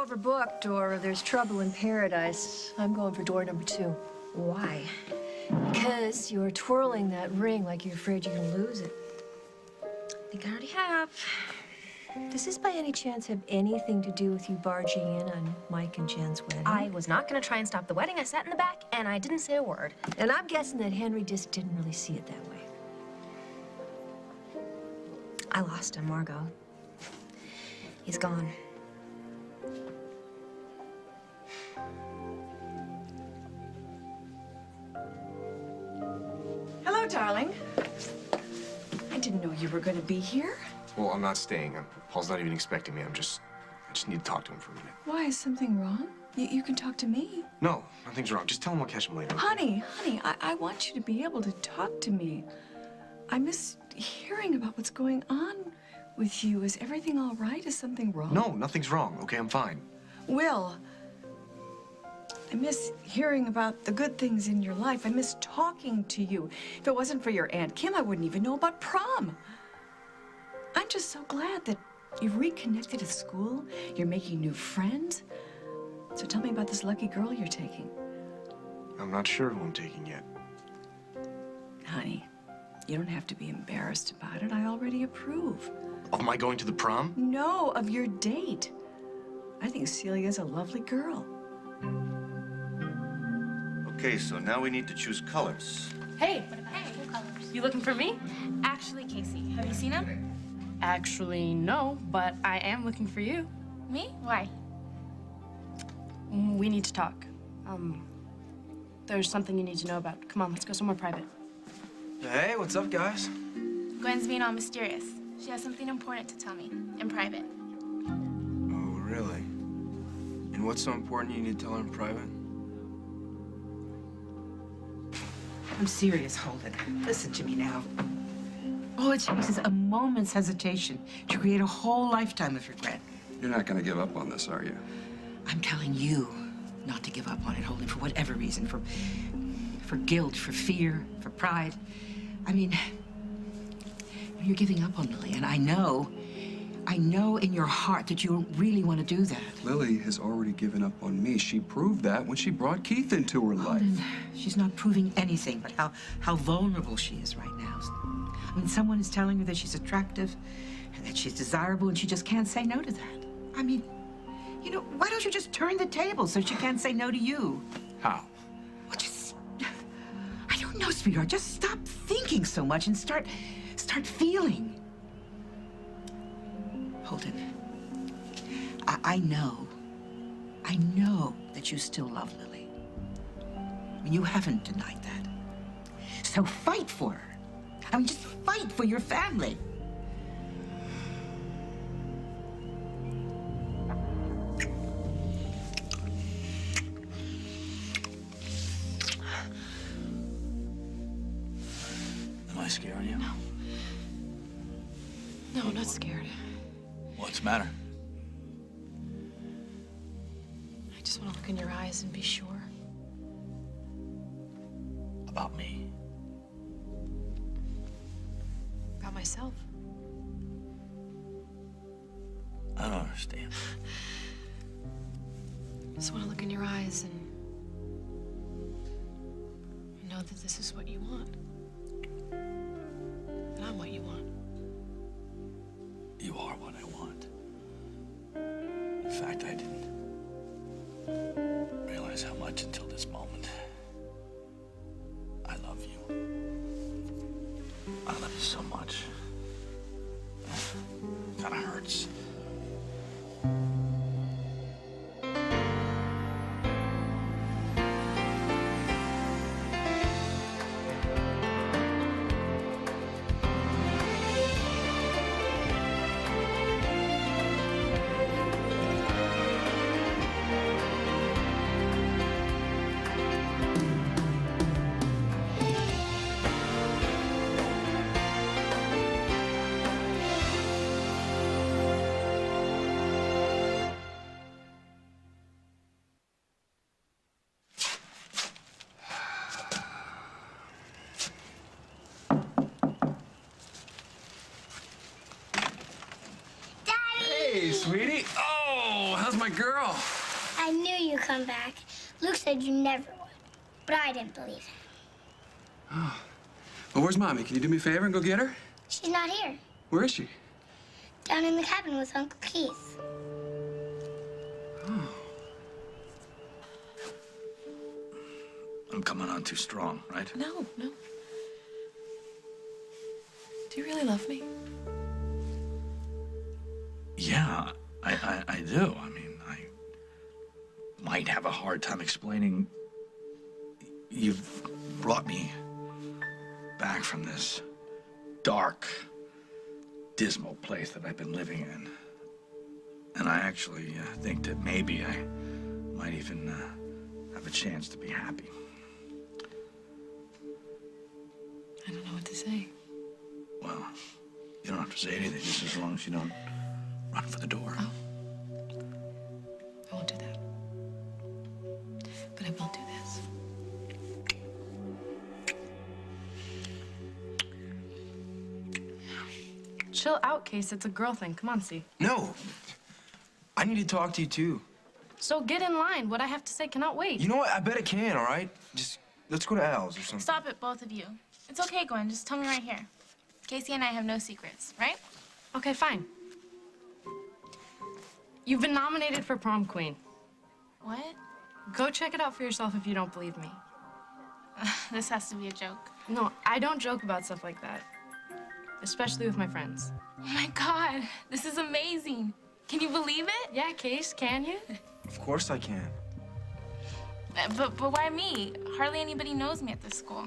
overbooked or there's trouble in paradise, I'm going for door number 2. Why? Because you're twirling that ring like you're afraid you're gonna lose it. I think I already have. Does this by any chance have anything to do with you barging in on Mike and Jen's wedding? I was not gonna try and stop the wedding. I sat in the back and I didn't say a word. And I'm guessing that Henry just didn't really see it that way. I lost him, Margot. He's gone. Hello, darling. I didn't know you were going to be here. Well, I'm not staying. Paul's not even expecting me. I just need to talk to him for a minute. Why? Is something wrong? You can talk to me. No, nothing's wrong. Just tell him I'll catch him later. Okay? Honey, I want you to be able to talk to me. I miss hearing about what's going on with you. Is everything all right? Is something wrong? No, nothing's wrong. Okay, I'm fine. Will, I miss hearing about the good things in your life. I miss talking to you. If it wasn't for your Aunt Kim, I wouldn't even know about prom. I'm just so glad that you've reconnected at school. You're making new friends. So tell me about this lucky girl you're taking. I'm not sure who I'm taking yet. Honey, you don't have to be embarrassed about it. I already approve. Of my going to the prom? No, of your date. I think Celia's a lovely girl. Okay, so now we need to choose colors. Hey, you looking for me? Actually, Casey, have you seen him? Actually, no, but I am looking for you. Me? Why? We need to talk. There's something you need to know about. Come on, let's go somewhere private. Hey, what's up, guys? Gwen's being all mysterious. She has something important to tell me, in private. Oh, really? And what's so important you need to tell her in private? I'm serious, Holden. Listen to me now. All it takes is a moment's hesitation to create a whole lifetime of regret. You're not going to give up on this, are you? I'm telling you not to give up on it, Holden, for whatever reason. For guilt, for fear, for pride. I mean, you're giving up on Lily, and I know in your heart that you really want to do that. Lily has already given up on me. She proved that when she brought Keith into her life. Holden, she's not proving anything but how vulnerable she is right now. I mean, someone is telling her that she's attractive and that she's desirable, and she just can't say no to that. I mean, you know, why don't you just turn the table so she can't say no to you? How? Well, just, I don't know, sweetheart. Just stop thinking so much and start feeling. Holden, I know that you still love Lily. I mean, you haven't denied that. So fight for her. I mean, just fight for your family. Am I scaring you? No. No, I'm not scared. What's the matter? I just want to look in your eyes and be sure. About me? About myself. I don't understand. I just want to look in your eyes and know that this is what you want. And I'm what you want. You are what I want. In fact, I didn't realize how much until this moment. I love you. I love you so much. It kind of hurts. come back. Luke said you never would, but I didn't believe him. Oh. Well, where's Mommy? Can you do me a favor and go get her? She's not here. Where is she? Down in the cabin with Uncle Keith. Oh. I'm coming on too strong, right? No, no. Do you really love me? Yeah, I do. I mean, I might have a hard time explaining. You've brought me back from this dark, dismal place that I've been living in. And I actually think that maybe I might even have a chance to be happy. I don't know what to say. Well, you don't have to say anything, just as long as you don't run for the door. Oh. I won't do that. But I will do this. Chill out, Case. It's a girl thing. Come on, see. No. I need to talk to you, too. So get in line. What I have to say cannot wait. You know what? I bet it can, all right? Just, let's go to Al's or something. Stop it, both of you. It's okay, Gwen. Just tell me right here. Casey and I have no secrets, right? Okay, fine. You've been nominated for prom queen. What? Go check it out for yourself if you don't believe me. This has to be a joke. No, I don't joke about stuff like that. Especially with my friends. Oh my God, this is amazing. Can you believe it? Yeah, Case, can you? Of course I can. But why me? Hardly anybody knows me at this school.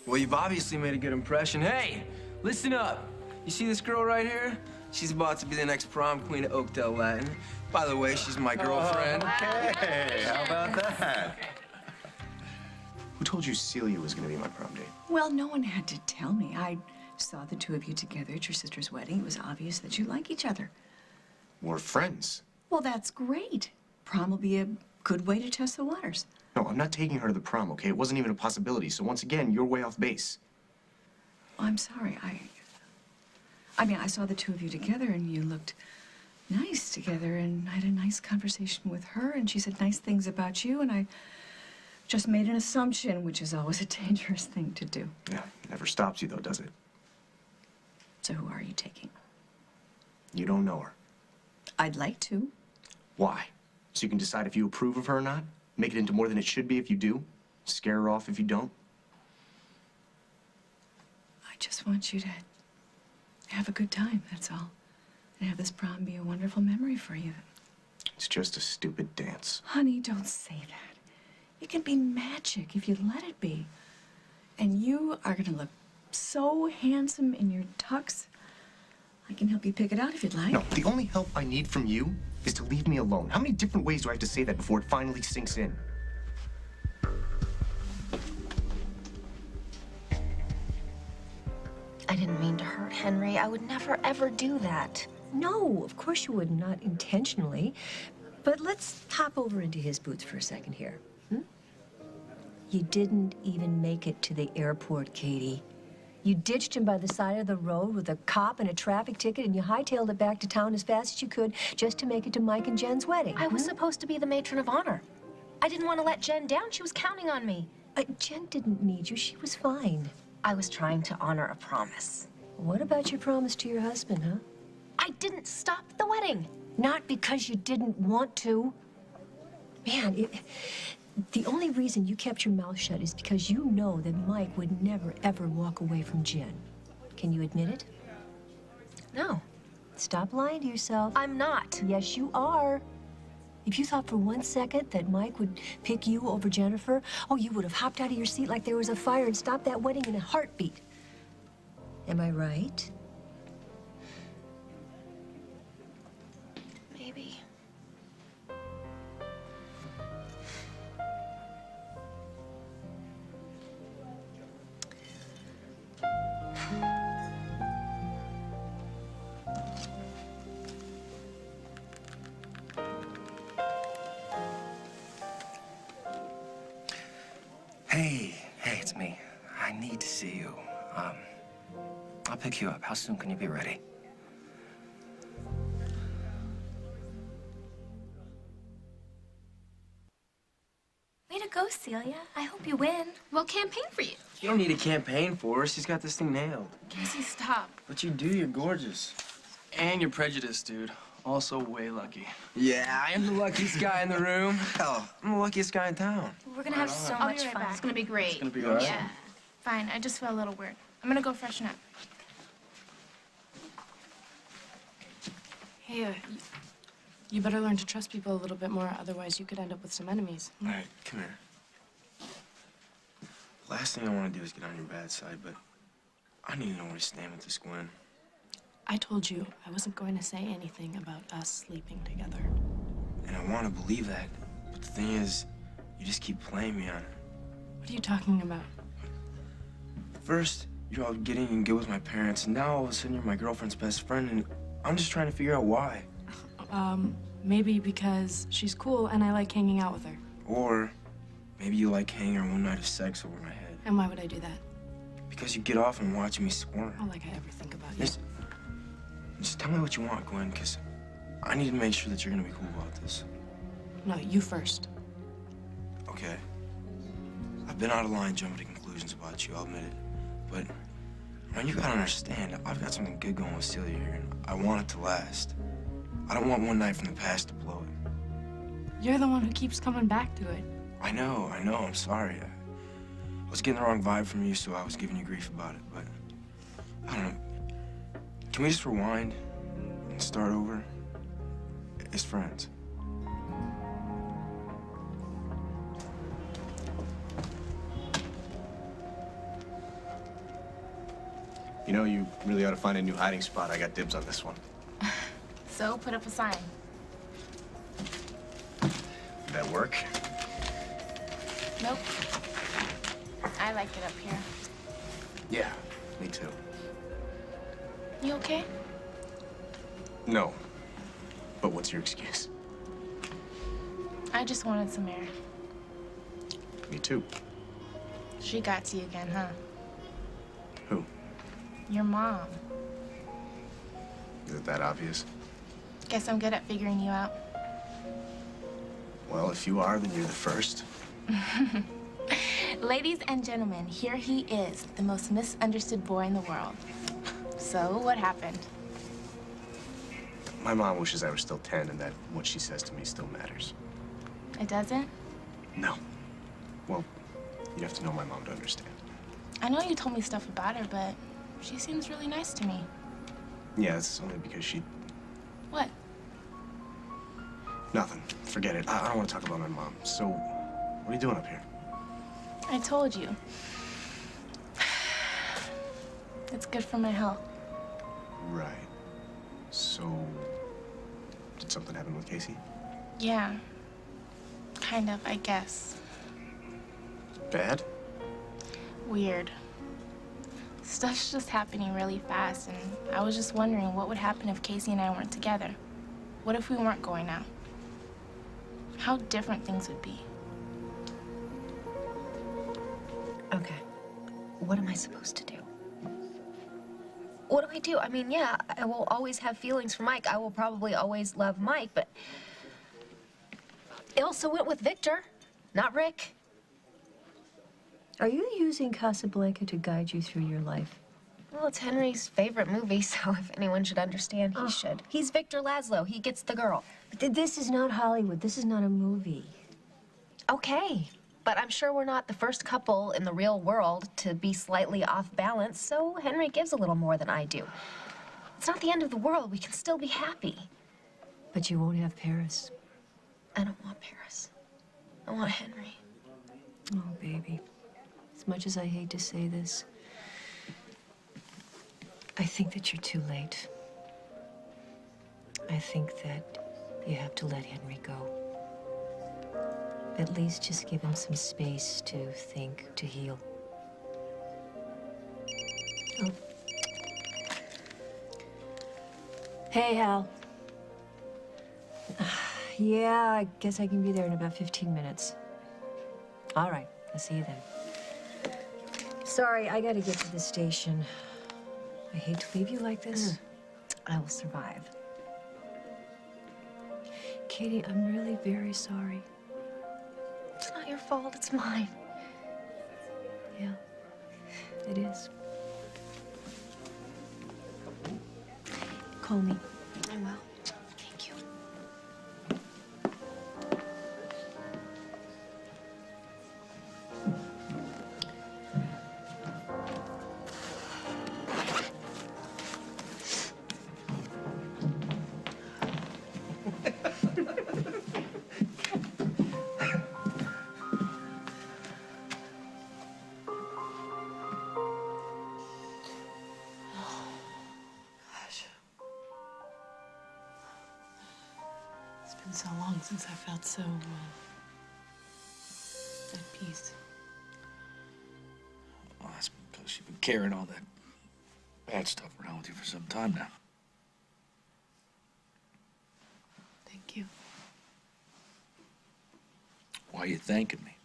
Well, you've obviously made a good impression. Hey, listen up. You see this girl right here? She's about to be the next prom queen at Oakdale Latin. By the way, she's my girlfriend. Okay, how about that? Who told you Celia was going to be my prom date? Well, no one had to tell me. I saw the two of you together at your sister's wedding. It was obvious that you like each other. We're friends. Well, that's great. Prom will be a good way to test the waters. No, I'm not taking her to the prom, okay? It wasn't even a possibility. So once again, you're way off base. Oh, I'm sorry. I mean, I saw the two of you together, and you looked nice together, and I had a nice conversation with her, and she said nice things about you, and I just made an assumption, which is always a dangerous thing to do. Yeah, never stops you, though, does it? So who are you taking? You don't know her. I'd like to. Why? So you can decide if you approve of her or not? Make it into more than it should be if you do? Scare her off if you don't? I just want you to have a good time, that's all. And have this prom be a wonderful memory for you. It's just a stupid dance. Honey, don't say that. It can be magic if you let it be. And you are gonna look so handsome in your tux. I can help you pick it out if you'd like. No, the only help I need from you is to leave me alone. How many different ways do I have to say that before it finally sinks in? I didn't mean to hurt Henry. I would never, ever do that. No, of course you would not intentionally. But let's hop over into his boots for a second here. You didn't even make it to the airport, Katie. You ditched him by the side of the road with a cop and a traffic ticket, and you hightailed it back to town as fast as you could just to make it to Mike and Jen's wedding. I was supposed to be the matron of honor. I didn't want to let Jen down. She was counting on me. Jen didn't need you. She was fine. I was trying to honor a promise. What about your promise to your husband, huh? I didn't stop the wedding. Not because you didn't want to. Man, the only reason you kept your mouth shut is because you know that Mike would never, ever walk away from Jen. Can you admit it? No. Stop lying to yourself. I'm not. Yes, you are. If you thought for 1 second that Mike would pick you over Jennifer, oh, you would have hopped out of your seat like there was a fire and stopped that wedding in a heartbeat. Am I right? Maybe. Hey, it's me. I need to see you. I'll pick you up. How soon can you be ready? Celia. I hope you win. Well, campaign for you. You don't need a campaign for her. She's got this thing nailed. Casey, stop. But you do. You're gorgeous. And you're prejudiced, dude. Also way lucky. Yeah, I am the luckiest guy in the room. Hell, I'm the luckiest guy in town. We're gonna have so I'll be much right fun. back. It's gonna be great. It's gonna be awesome. Yeah. Fine, I just feel a little weird. I'm gonna go freshen up. Hey, you better learn to trust people a little bit more, otherwise you could end up with some enemies. All right, come here. Last thing I want to do is get on your bad side, but I need to know where you stand with this Gwen. I told you I wasn't going to say anything about us sleeping together. And I want to believe that, but the thing is, you just keep playing me on it. What are you talking about? First, you're all getting in good with my parents, and now all of a sudden you're my girlfriend's best friend, and I'm just trying to figure out why. Maybe because she's cool and I like hanging out with her. Or maybe you like hanging our one night of sex over my head. And why would I do that? Because you get off and watching me squirm. Not like I ever think about you. Just tell me what you want, Gwen, because I need to make sure that you're gonna be cool about this. No, you first. Okay. I've been out of line jumping to conclusions about you, I'll admit it. But, man, you gotta understand, I've got something good going with Celia here, and I want it to last. I don't want one night from the past to blow it. You're the one who keeps coming back to it. I know, I'm sorry. I was getting the wrong vibe from you, so I was giving you grief about it, but I don't know. Can we just rewind and start over as friends? You know, you really ought to find a new hiding spot. I got dibs on this one. So, put up a sign. Did that work? Nope. I like it up here. Yeah, me too. You okay? No. But what's your excuse? I just wanted some air. Me too. She got to you again, huh? Who? Your mom. Is it that obvious? Guess I'm good at figuring you out. Well, if you are, then you're the first. Ladies and gentlemen, here he is, the most misunderstood boy in the world. So, what happened? My mom wishes I were still 10 and that what she says to me still matters. It doesn't? No. Well, you have to know my mom to understand. I know you told me stuff about her, but she seems really nice to me. Yeah, it's only because she... What? Nothing. Forget it. I don't want to talk about my mom. So, what are you doing up here? I told you. It's good for my health. Right. So, did something happen with Casey? Yeah. Kind of, I guess. Bad? Weird. Stuff's just happening really fast, and I was just wondering what would happen if Casey and I weren't together. What if we weren't going out? How different things would be. Okay. What am I supposed to do? What do I do? I mean, yeah, I will always have feelings for Mike. I will probably always love Mike, but Ilsa went with Victor, not Rick. Are you using Casablanca to guide you through your life? Well, it's Henry's favorite movie, so if anyone should understand, he should. He's Victor Laszlo. He gets the girl. But this is not Hollywood. This is not a movie. Okay, but I'm sure we're not the first couple in the real world to be slightly off balance, so Henry gives a little more than I do. It's not the end of the world. We can still be happy. But you won't have Paris. I don't want Paris. I want Henry. Oh, baby. As much as I hate to say this, I think that you're too late. I think that you have to let Henry go. At least just give him some space to think, to heal. Oh. Hey, Hal. Yeah, I guess I can be there in about 15 minutes. All right, I'll see you then. Sorry, I gotta get to the station. I hate to leave you like this. I will survive. Katie, I'm really very sorry. It's not your fault. It's mine. Yeah, it is. Call me. I will. Thank you. It's been so long since I felt so at peace. Well, that's because you've been carrying all that bad stuff around with you for some time now. Thank you. Why are you thanking me?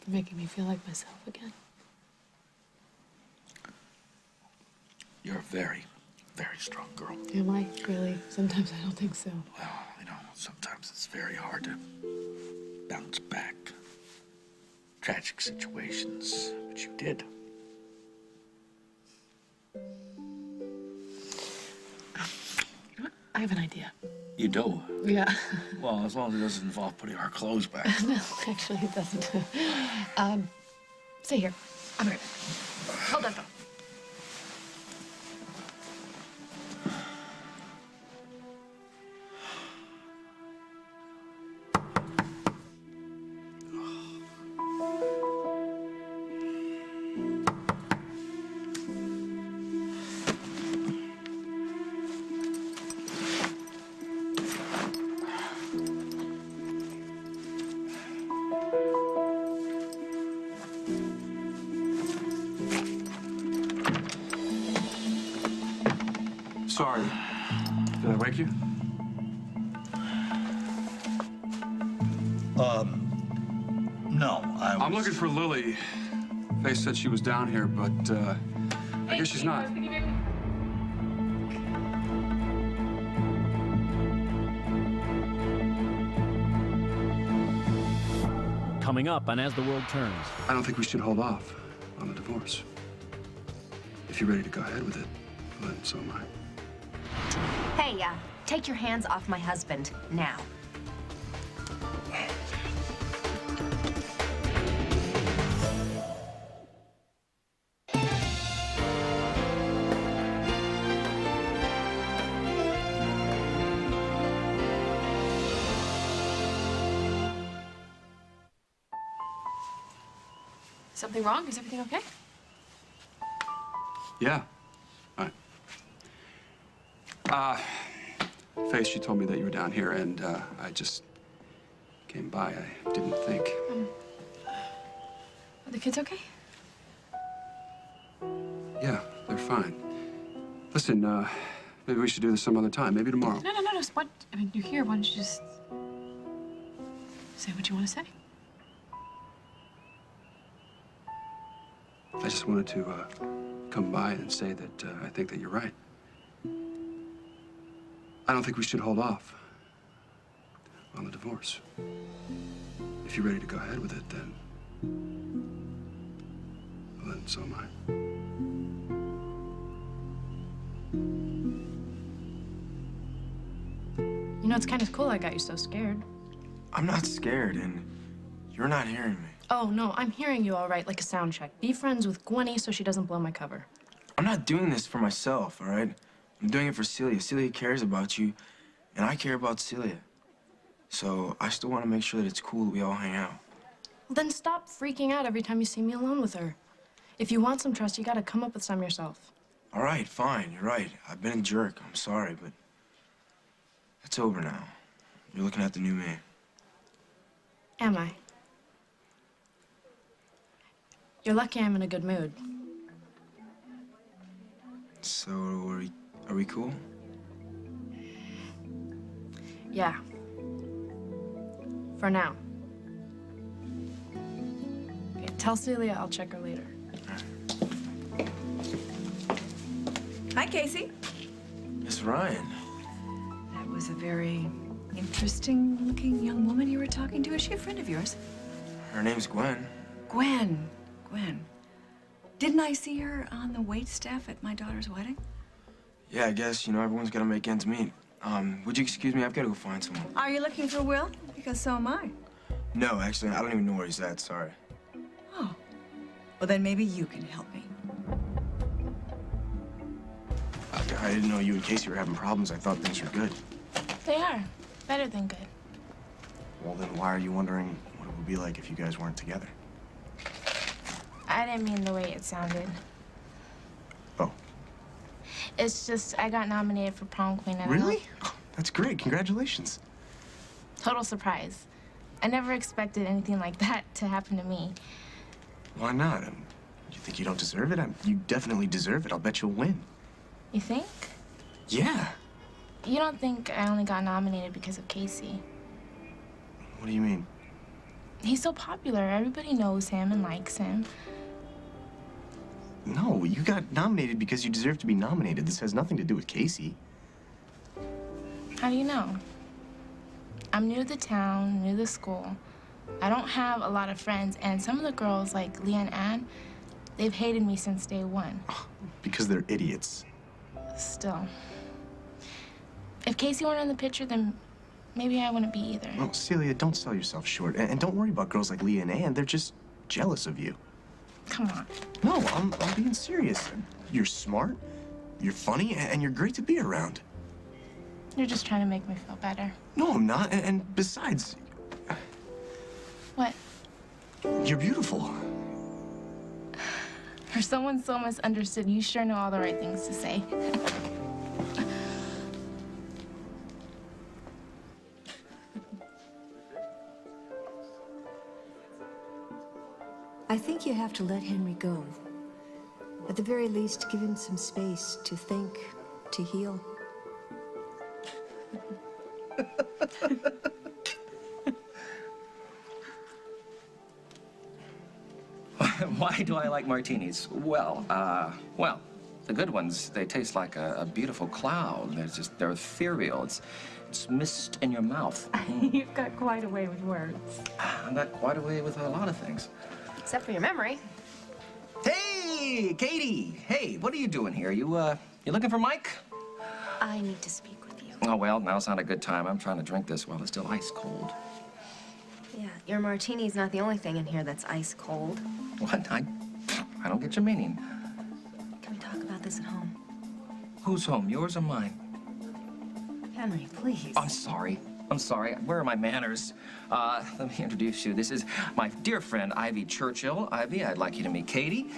For making me feel like myself again. You're a very, very strong girl. Am I? Really? Sometimes I don't think so. Well, you know, sometimes it's very hard to bounce back. Tragic situations, but you did. I have an idea. You do? Yeah. Well, as long as it doesn't involve putting our clothes back. No, actually, it doesn't. Stay here. I'll be right back. Hold on, though. Sorry. Did I wake you? No, I'm looking for Lily. Faye said she was down here, but I guess she's not. Coming up on As the World Turns. I don't think we should hold off on the divorce. If you're ready to go ahead with it, then so am I. Hey, take your hands off my husband, now. Something wrong? Is everything okay? Yeah. All right. Faye, she told me that you were down here, and I just came by. I didn't think. Are the kids okay? Yeah, they're fine. Listen, maybe we should do this some other time. Maybe tomorrow. No. What? I mean, you're here. Why don't you just say what you want to say? I just wanted to come by and say that I think that you're right. I don't think we should hold off on the divorce. If you're ready to go ahead with it, then so am I. You know, it's kind of cool I got you so scared. I'm not scared, and you're not hearing me. Oh, no, I'm hearing you all right, like a sound check. Be friends with Gwenny so she doesn't blow my cover. I'm not doing this for myself, all right? I'm doing it for Celia. Celia cares about you, and I care about Celia. So I still want to make sure that it's cool that we all hang out. Well, then stop freaking out every time you see me alone with her. If you want some trust, you gotta come up with some yourself. All right, fine, you're right. I've been a jerk. I'm sorry, but it's over now. You're looking at the new me. Am I? You're lucky I'm in a good mood. So are we cool? Yeah. For now. Okay, tell Celia I'll check her later. Hi, Casey. Miss Ryan. That was a very interesting-looking young woman you were talking to. Is she a friend of yours? Her name's Gwen. Gwen. Didn't I see her on the wait staff at my daughter's wedding? Yeah, I guess, you know, everyone's got to make ends meet. Would you excuse me? I've got to go find someone. Are you looking for Will? Because so am I. No, actually, I don't even know where he's at. Sorry. Oh. Well, then maybe you can help me. I didn't know you and Casey were having problems. I thought things were good. They are. Better than good. Well, then why are you wondering what it would be like if you guys weren't together? I didn't mean the way it sounded. Oh. It's just I got nominated for prom queen and Really? Oh, that's great. Congratulations. Total surprise. I never expected anything like that to happen to me. Why not? You think you don't deserve it? You definitely deserve it. I'll bet you'll win. You think? Yeah. You don't think I only got nominated because of Casey? What do you mean? He's so popular. Everybody knows him and likes him. No, you got nominated because you deserve to be nominated. This has nothing to do with Casey. How do you know? I'm new to the town, new to the school. I don't have a lot of friends, and some of the girls, like Leah and Ann, they've hated me since day one. Because they're idiots. Still. If Casey weren't in the picture, then maybe I wouldn't be either. Well, Celia, don't sell yourself short. And don't worry about girls like Leah and Ann. They're just jealous of you. Come on. No, I'm being serious. You're smart, you're funny, and you're great to be around. You're just trying to make me feel better. No, I'm not. And besides... What? You're beautiful. For someone so misunderstood, you sure know all the right things to say. I think you have to let Henry go. At the very least, give him some space to think, to heal. Why do I like martinis? Well, the good ones, they taste like a beautiful cloud. They're ethereal. It's mist in your mouth. You've got quite a way with words. I've got quite a way with a lot of things. Except for your memory. Hey, Katie! Hey, what are you doing here? You looking for Mike? I need to speak with you. Oh, well, now's not a good time. I'm trying to drink this while it's still ice cold. Yeah, your martini's not the only thing in here that's ice cold. What? I don't get your meaning. Can we talk about this at home? Who's home, yours or mine? Henry, please. I'm sorry. Where are my manners? Let me introduce you. This is my dear friend, Ivy Churchill. Ivy, I'd like you to meet Katie.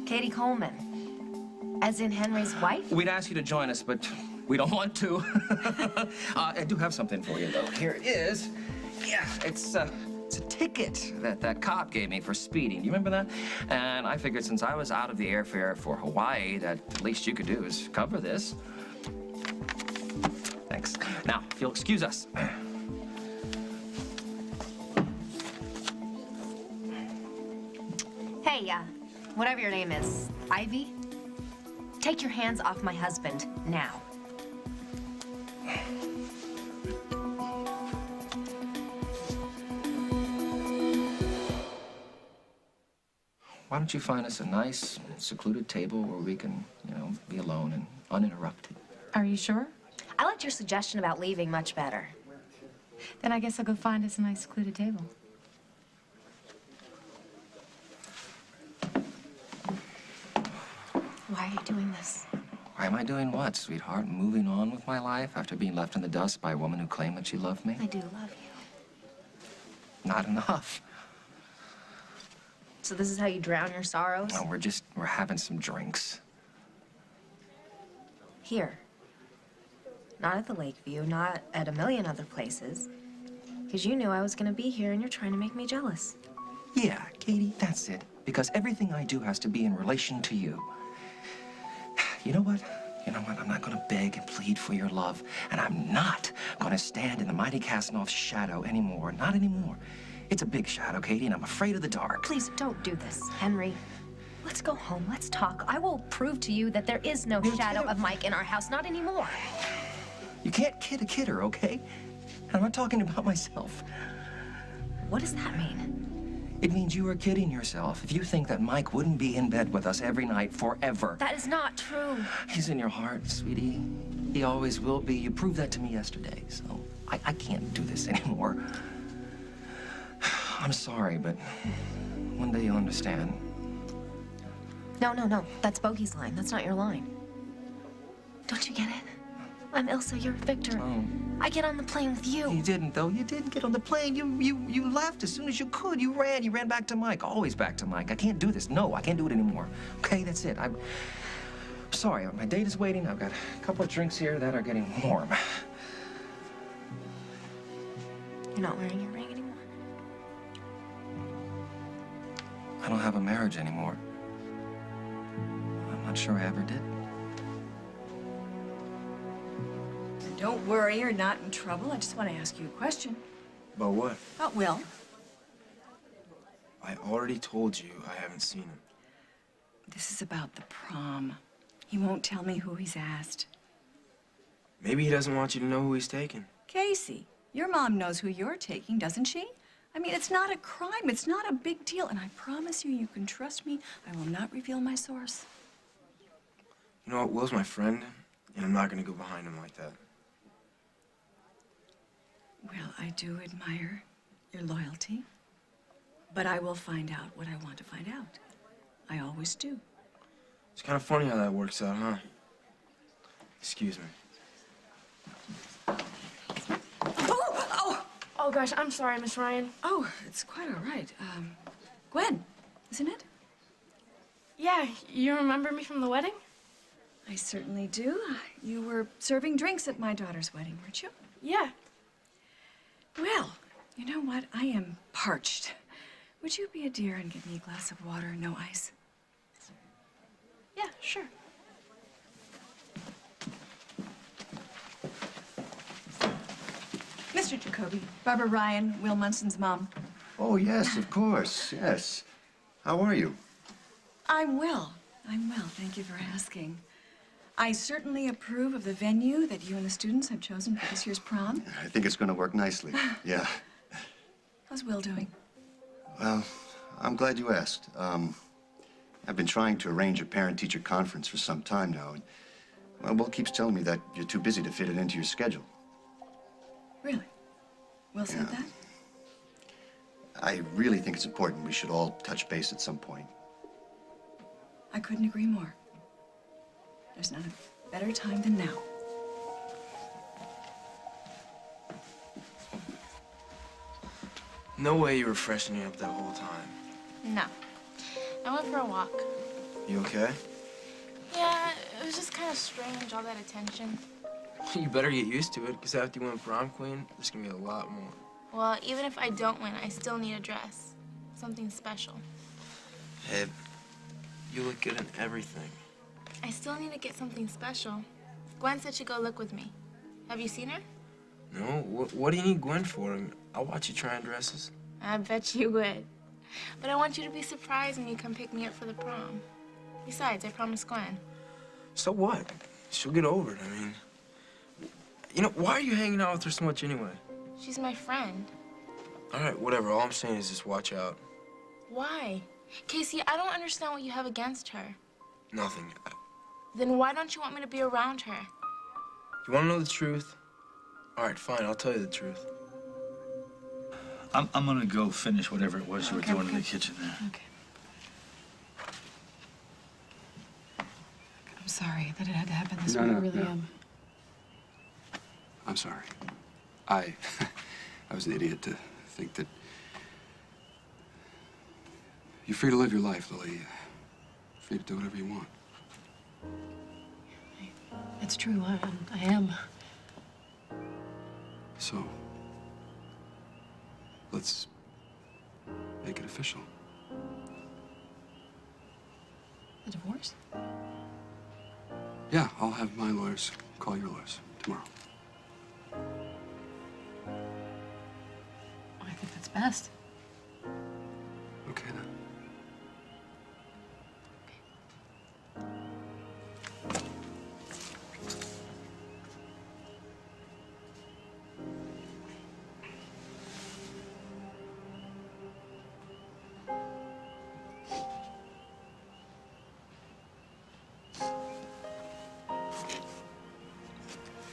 Katie Coleman. As in Henry's wife? We'd ask you to join us, but we don't want to. I do have something for you, though. Here it is. Yeah, it's a ticket that cop gave me for speeding. You remember that? And I figured since I was out of the airfare for Hawaii, that the least you could do is cover this. Thanks. Now, if you'll excuse us. Hey, whatever your name is, Ivy, take your hands off my husband now. Why don't you find us a nice, secluded table where we can, be alone and uninterrupted? Are you sure? I liked your suggestion about leaving much better. Then I guess I'll go find us a nice secluded table. Why are you doing this? Why am I doing what, sweetheart? Moving on with my life after being left in the dust by a woman who claimed that she loved me? I do love you. Not enough. So this is how you drown your sorrows? No, we're having some drinks. Here. Not at the Lakeview, not at a million other places. Because you knew I was going to be here and you're trying to make me jealous. Yeah, Katie, that's it. Because everything I do has to be in relation to you. You know what? I'm not going to beg and plead for your love. And I'm not going to stand in the mighty Casanoff's shadow anymore. Not anymore. It's a big shadow, Katie, and I'm afraid of the dark. Please don't do this, Henry. Let's go home. Let's talk. I will prove to you that there is no shadow of Mike in our house. Not anymore. You can't kid a kidder, okay? And I'm not talking about myself. What does that mean? It means you are kidding yourself if you think that Mike wouldn't be in bed with us every night forever. That is not true. He's in your heart, sweetie. He always will be. You proved that to me yesterday, so I can't do this anymore. I'm sorry, but one day you'll understand. No. That's Bogey's line. That's not your line. Don't you get it? I'm Ilsa, you're Victor. Oh. I get on the plane with you. You didn't, though. You didn't get on the plane. You left as soon as you could. You ran back to Mike. Always back to Mike. I can't do this. No, I can't do it anymore. Okay, that's it. I'm sorry. My date is waiting. I've got a couple of drinks here that are getting warm. You're not wearing your ring anymore? I don't have a marriage anymore. I'm not sure I ever did. Don't worry, you're not in trouble. I just want to ask you a question. About what? About Will. I already told you I haven't seen him. This is about the prom. He won't tell me who he's asked. Maybe he doesn't want you to know who he's taking. Casey, your mom knows who you're taking, doesn't she? I mean, it's not a crime. It's not a big deal. And I promise you, you can trust me. I will not reveal my source. You know what? Will's my friend, and I'm not going to go behind him like that. Well, I do admire your loyalty, but I will find out what I want to find out. I always do. It's kind of funny how that works out, huh? Excuse me. Oh, gosh, I'm sorry, Miss Ryan. Oh, it's quite all right. Gwen, isn't it? Yeah, you remember me from the wedding? I certainly do. You were serving drinks at my daughter's wedding, weren't you? Yeah. Well, you know what? I am parched. Would you be a dear and give me a glass of water, no ice? Yeah, sure. Mr. Jacoby, Barbara Ryan, Will Munson's mom. Oh, yes, of course, yes. How are you? I'm well. Thank you for asking. I certainly approve of the venue that you and the students have chosen for this year's prom. I think it's going to work nicely. Yeah. How's Will doing? Well, I'm glad you asked. I've been trying to arrange a parent-teacher conference for some time now. And, well, Will keeps telling me that you're too busy to fit it into your schedule. Really? Will said that? I really think it's important we should all touch base at some point. I couldn't agree more. There's not a better time than now. No way you were freshening up that whole time. No. I went for a walk. You okay? Yeah, it was just kind of strange, all that attention. You better get used to it, because after you win prom queen, there's going to be a lot more. Well, even if I don't win, I still need a dress. Something special. Hey, you look good in everything. I still need to get something special. Gwen said she'd go look with me. Have you seen her? No? What do you need Gwen for? I'll watch you try on dresses. I bet you would. But I want you to be surprised when you come pick me up for the prom. Besides, I promised Gwen. So what? She'll get over it, I mean. You know, why are you hanging out with her so much anyway? She's my friend. All right, whatever. All I'm saying is just watch out. Why? Casey, I don't understand what you have against her. Nothing. Then why don't you want me to be around her? You want to know the truth? All right, fine. I'll tell you the truth. I'm gonna go finish whatever it was you were doing in the kitchen there. Okay. I'm sorry that it had to happen this way. I really am. I'm sorry. I was an idiot to think that you're free to live your life, Lily. Free to do whatever you want. It's true. I am. So, let's make it official. The divorce? Yeah, I'll have my lawyers call your lawyers tomorrow. I think that's best. Okay, then.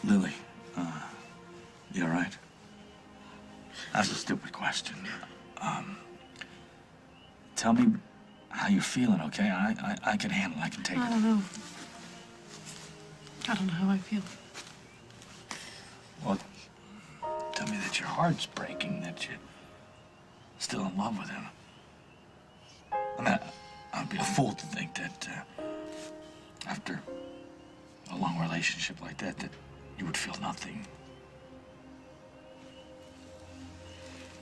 Lily, you all right? That's a stupid question. Tell me how you're feeling, okay? I can handle it. I can take it. I don't know. I don't know how I feel. Well, tell me that your heart's breaking, that you're still in love with him. I mean, I'd be a fool to think that after a long relationship like that, that you would feel nothing.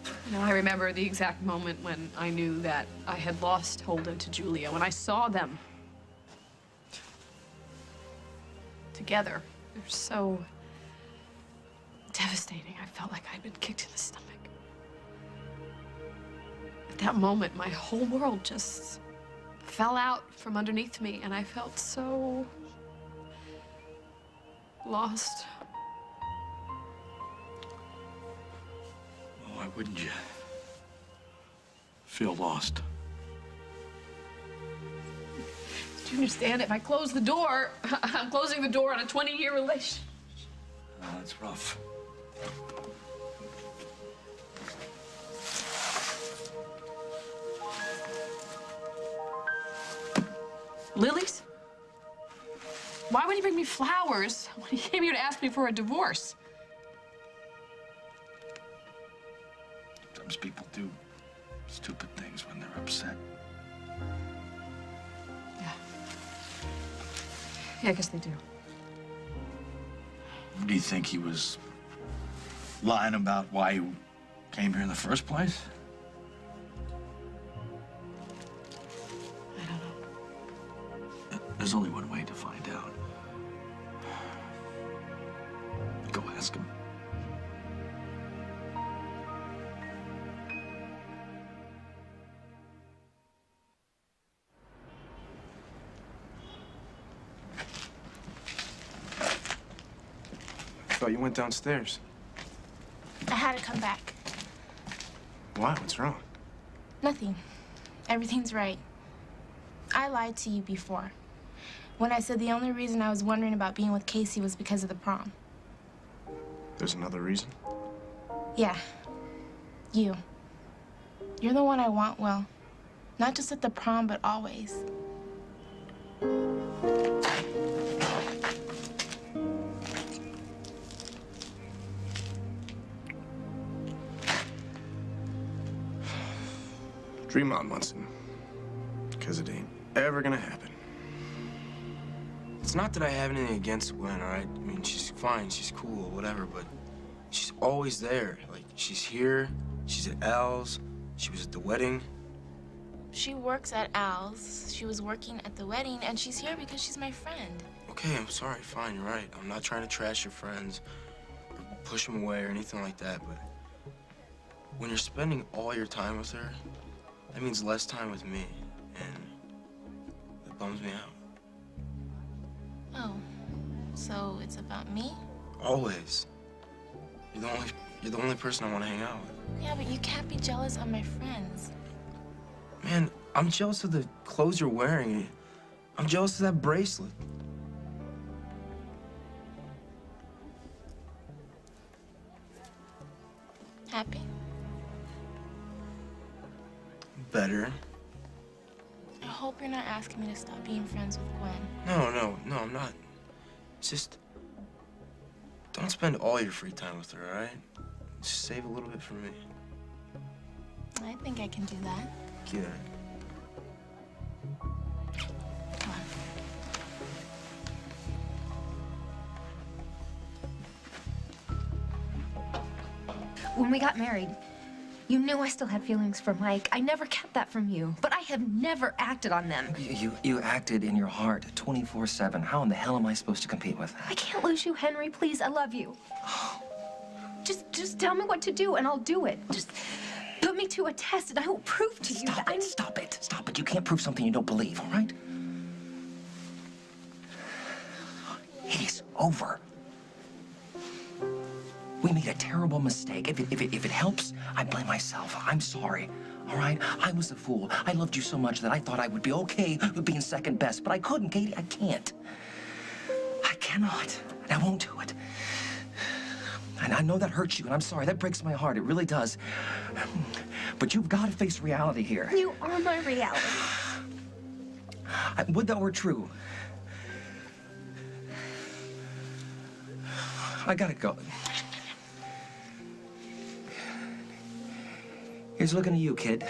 You know, I remember the exact moment when I knew that I had lost Holden to Julia, when I saw them together. They're so devastating. I felt like I'd been kicked in the stomach. At that moment, my whole world just fell out from underneath me, and I felt so lost. Well, why wouldn't you feel lost? Do you understand? If I close the door, I'm closing the door on a 20-year relationship. That's rough. Lilies? Why would he bring me flowers when he came here to ask me for a divorce? Sometimes people do stupid things when they're upset. Yeah, I guess they do. Do you think he was lying about why you came here in the first place? I don't know. There's only one way to find out. Go ask him. I thought you went downstairs. I had to come back. Why? What's wrong? Nothing. Everything's right. I lied to you before when I said the only reason I was wondering about being with Casey was because of the prom. There's another reason? Yeah. You. You're the one I want, well, not just at the prom, but always. Dream on, Munson. Because it ain't ever gonna happen. It's not that I have anything against Gwen, all right? I mean, she's fine, she's cool, whatever, but she's always there. Like, she's here, she's at Al's, she was at the wedding. She works at Al's. She was working at the wedding, and she's here because she's my friend. Okay, I'm sorry, fine, you're right. I'm not trying to trash your friends or push them away or anything like that, but when you're spending all your time with her, that means less time with me, and it bums me out. Oh, so it's about me? Always. You're the only person I want to hang out with. Yeah, but you can't be jealous of my friends. Man, I'm jealous of the clothes you're wearing. I'm jealous of that bracelet. Happy? Better. I hope you're not asking me to stop being friends with Gwen. No, I'm not. It's just, don't spend all your free time with her, all right? Just save a little bit for me. I think I can do that. Good. Come on. When we got married, you knew I still had feelings for Mike. I never kept that from you, but I have never acted on them. You acted in your heart 24/7. How in the hell am I supposed to compete with that? I can't lose you, Henry. Please, I love you. Just tell me what to do, and I'll do it. Just put me to a test, and I will prove to you that I'm... Stop it. You can't prove something you don't believe, all right? It is over. We made a terrible mistake. If it helps, I blame myself. I'm sorry, all right? I was a fool. I loved you so much that I thought I would be okay with being second best, but I couldn't, Katie. I can't. I cannot. And I won't do it. And I know that hurts you, and I'm sorry. That breaks my heart. It really does. But you've got to face reality here. You are my reality. Would that were true. I gotta go. Here's looking at you, kid.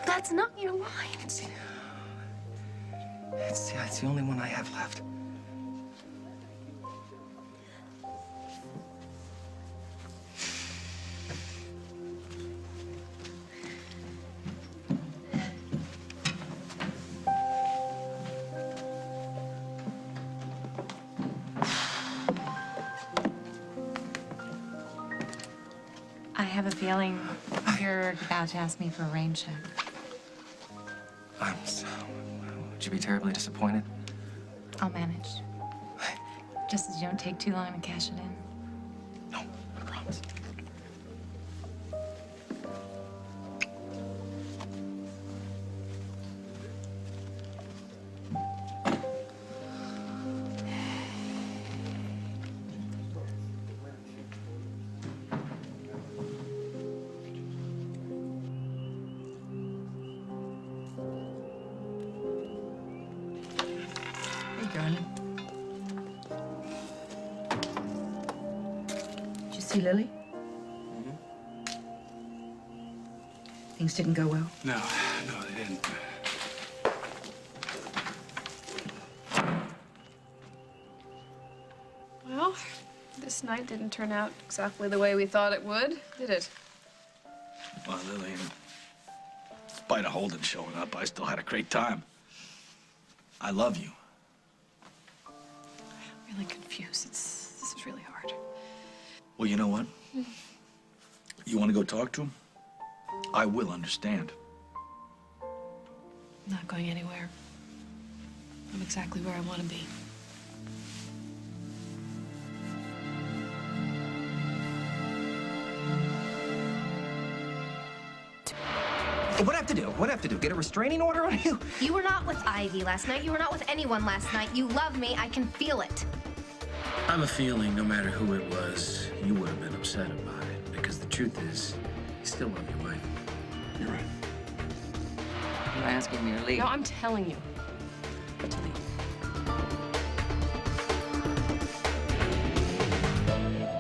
That's not your line. It's the only one I have left. I have a feeling you're about to ask me for a rain check. I'm so... Would you be terribly disappointed? I'll manage. Just as you don't take too long to cash it in. No, I promise. Darling. Did you see Lily? Things didn't go well? No, they didn't. Well, this night didn't turn out exactly the way we thought it would, did it? Well, Lillian, in spite of Holden showing up, I still had a great time. I love you. I'm really confused. This is really hard. Well, you know what? You want to go talk to him? I will understand. I'm not going anywhere. I'm exactly where I want to be. What do I have to do? What do I have to do? Get a restraining order on you? You were not with Ivy last night. You were not with anyone last night. You love me. I can feel it. I have a feeling no matter who it was, you would have been upset about it. Because the truth is, you still love your wife. You're right. You're asking me to leave. No, I'm telling you to leave.